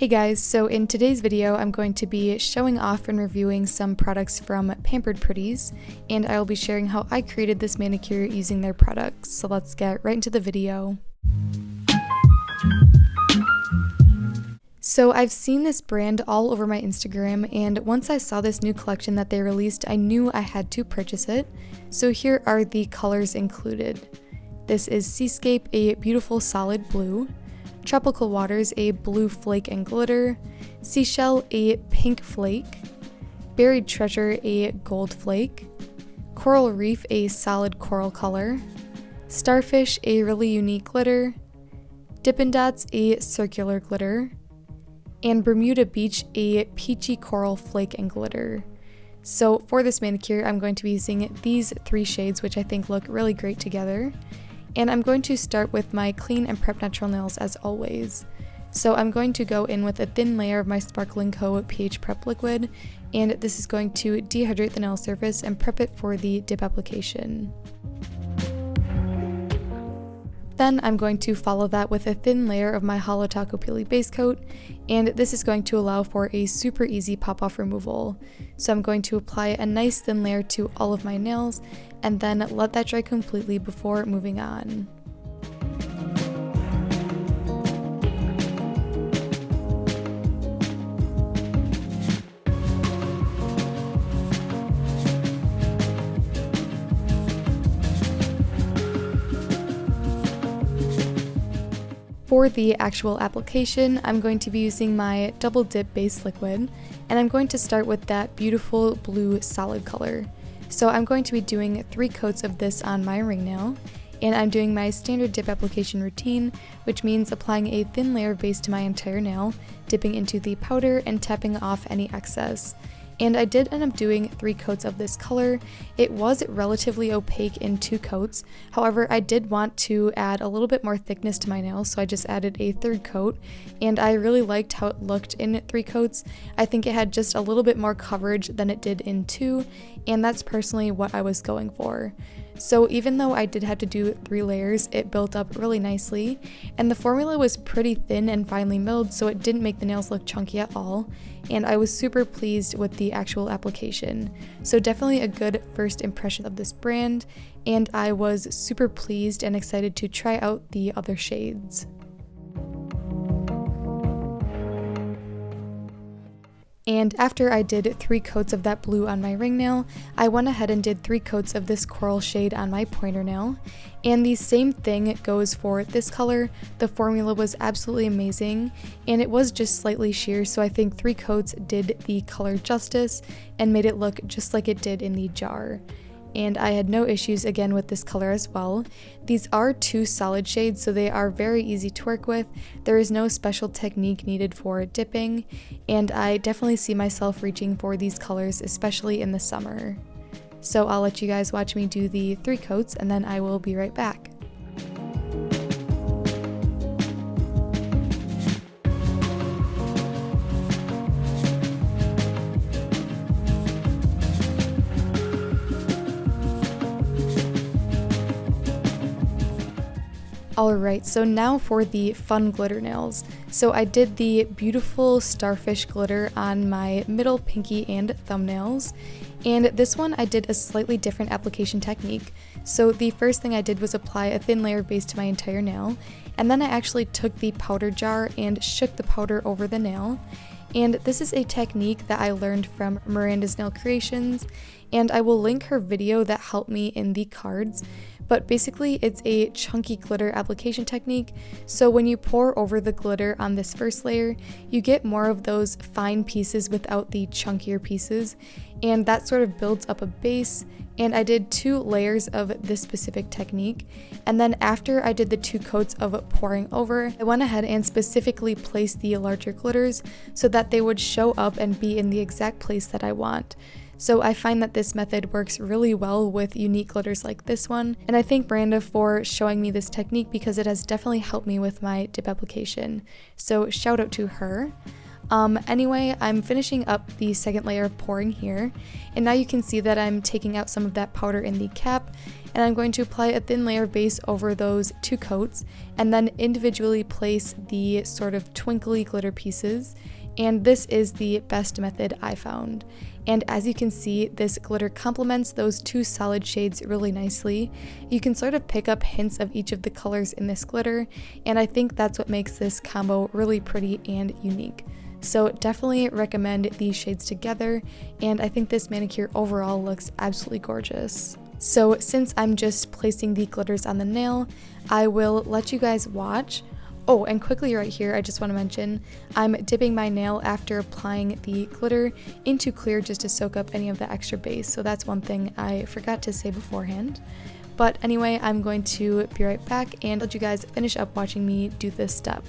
Hey guys, so in today's video I'm going to be showing off and reviewing some products from Pampered Pretties, and I will be sharing how I created this manicure using their products. So let's get right into the video. So I've seen this brand all over my Instagram, and once I saw this new collection that they released, I knew I had to purchase it. So here are the colors included. This is Seascape, a beautiful solid blue. Tropical Waters, a blue flake and glitter. Seashell, a pink flake. Buried Treasure, a gold flake. Coral Reef, a solid coral color. Starfish, a really unique glitter. Dippin' Dots, a circular glitter. And Bermuda Beach, a peachy coral flake and glitter. So for this manicure, I'm going to be using these three shades, which I think look really great together. And I'm going to start with my clean and prep natural nails as always. So I'm going to go in with a thin layer of my Sparkling Co. pH Prep Liquid, and this is going to dehydrate the nail surface and prep it for the dip application. Then I'm going to follow that with a thin layer of my Holo Taco Peely base coat, and this is going to allow for a super easy pop-off removal. So I'm going to apply a nice thin layer to all of my nails, and then let that dry completely before moving on. For the actual application, I'm going to be using my Double Dip Base Liquid, and I'm going to start with that beautiful blue solid color. So I'm going to be doing 3 coats of this on my ring nail, and I'm doing my standard dip application routine, which means applying a thin layer of base to my entire nail, dipping into the powder, and tapping off any excess. And I did end up doing 3 coats of this color. It was relatively opaque in 2 coats. However, I did want to add a little bit more thickness to my nails, so I just added a 3rd coat, and I really liked how it looked in 3 coats. I think it had just a little bit more coverage than it did in 2, and that's personally what I was going for. So even though I did have to do 3 layers, it built up really nicely, and the formula was pretty thin and finely milled, so it didn't make the nails look chunky at all, and I was super pleased with the actual application. So definitely a good first impression of this brand, and I was super pleased and excited to try out the other shades. And after I did 3 coats of that blue on my ring nail, I went ahead and did 3 coats of this coral shade on my pointer nail. And the same thing goes for this color. The formula was absolutely amazing, and it was just slightly sheer, so I think 3 coats did the color justice and made it look just like it did in the jar. And I had no issues again with this color as well. These are 2 solid shades, so they are very easy to work with. There is no special technique needed for dipping, and I definitely see myself reaching for these colors, especially in the summer. So I'll let you guys watch me do the 3 coats, and then I will be right back. Alright, so now for the fun glitter nails. So I did the beautiful starfish glitter on my middle pinky and thumbnails, and this one I did a slightly different application technique. So the first thing I did was apply a thin layer of base to my entire nail, and then I actually took the powder jar and shook the powder over the nail. And this is a technique that I learned from Miranda's Nail Creations, and I will link her video that helped me in the cards. But basically it's a chunky glitter application technique, so when you pour over the glitter on this first layer, you get more of those fine pieces without the chunkier pieces, and that sort of builds up a base. And I did 2 layers of this specific technique, and then after I did the 2 coats of pouring over, I went ahead and specifically placed the larger glitters so that they would show up and be in the exact place that I want. So I find that this method works really well with unique glitters like this one, and I thank Miranda for showing me this technique because it has definitely helped me with my dip application. So shout out to her. Anyway, I'm finishing up the second layer of pouring here, and now you can see that I'm taking out some of that powder in the cap, and I'm going to apply a thin layer of base over those 2 coats, and then individually place the sort of twinkly glitter pieces, and this is the best method I found. And as you can see, this glitter complements those 2 solid shades really nicely. You can sort of pick up hints of each of the colors in this glitter, and I think that's what makes this combo really pretty and unique. So definitely recommend these shades together, and I think this manicure overall looks absolutely gorgeous. So since I'm just placing the glitters on the nail, I will let you guys watch. Oh, and quickly right here, I just want to mention, I'm dipping my nail after applying the glitter into clear just to soak up any of the extra base, so that's one thing I forgot to say beforehand. But anyway, I'm going to be right back and let you guys finish up watching me do this step.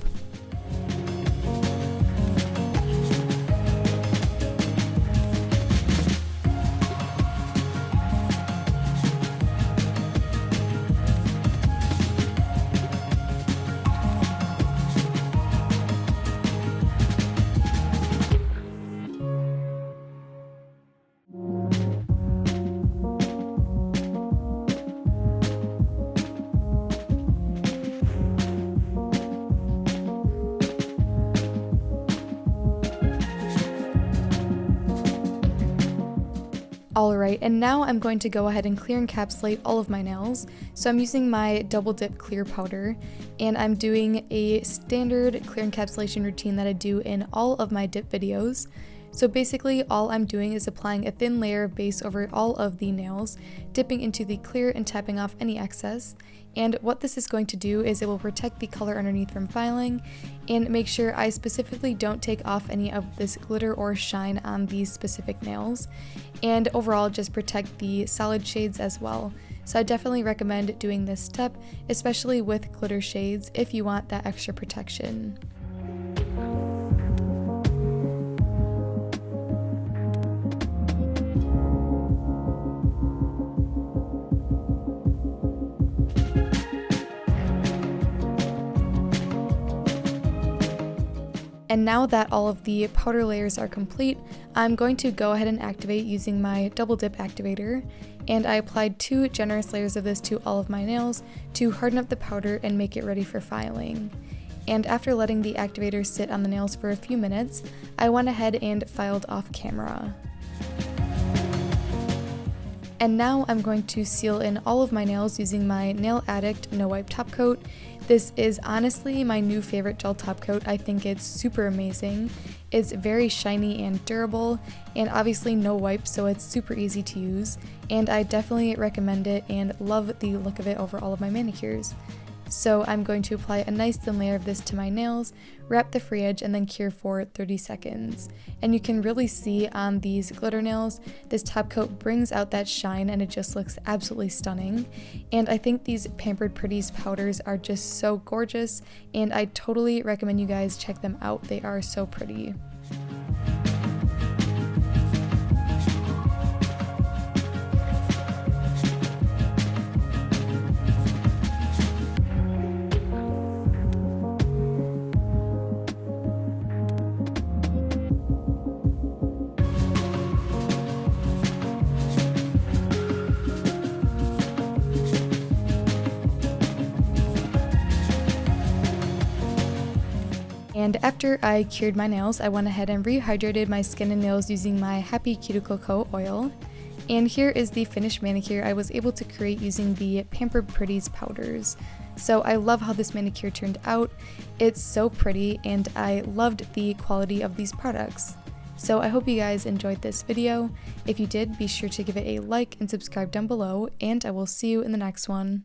Alright, and now I'm going to go ahead and clear encapsulate all of my nails. So I'm using my double dip clear powder, and I'm doing a standard clear encapsulation routine that I do in all of my dip videos. So basically all I'm doing is applying a thin layer of base over all of the nails, dipping into the clear and tapping off any excess. And what this is going to do is it will protect the color underneath from filing and make sure I specifically don't take off any of this glitter or shine on these specific nails, and overall just protect the solid shades as well. So I definitely recommend doing this step, especially with glitter shades if you want that extra protection. And now that all of the powder layers are complete, I'm going to go ahead and activate using my double dip activator, and I applied 2 generous layers of this to all of my nails to harden up the powder and make it ready for filing. And after letting the activator sit on the nails for a few minutes, I went ahead and filed off camera. And now I'm going to seal in all of my nails using my Nail Addict No Wipe Top Coat. This is honestly my new favorite gel top coat. I think it's super amazing. It's very shiny and durable, and obviously no wipes, so it's super easy to use, and I definitely recommend it and love the look of it over all of my manicures. So I'm going to apply a nice thin layer of this to my nails, wrap the free edge, and then cure for 30 seconds. And you can really see on these glitter nails, this top coat brings out that shine and it just looks absolutely stunning. And I think these Pampered Pretties powders are just so gorgeous, and I totally recommend you guys check them out. They are so pretty. And after I cured my nails, I went ahead and rehydrated my skin and nails using my Happy Cuticle Co. oil. And here is the finished manicure I was able to create using the Pampered Pretties powders. So I love how this manicure turned out. It's so pretty, and I loved the quality of these products. So I hope you guys enjoyed this video. If you did, be sure to give it a like and subscribe down below, and I will see you in the next one.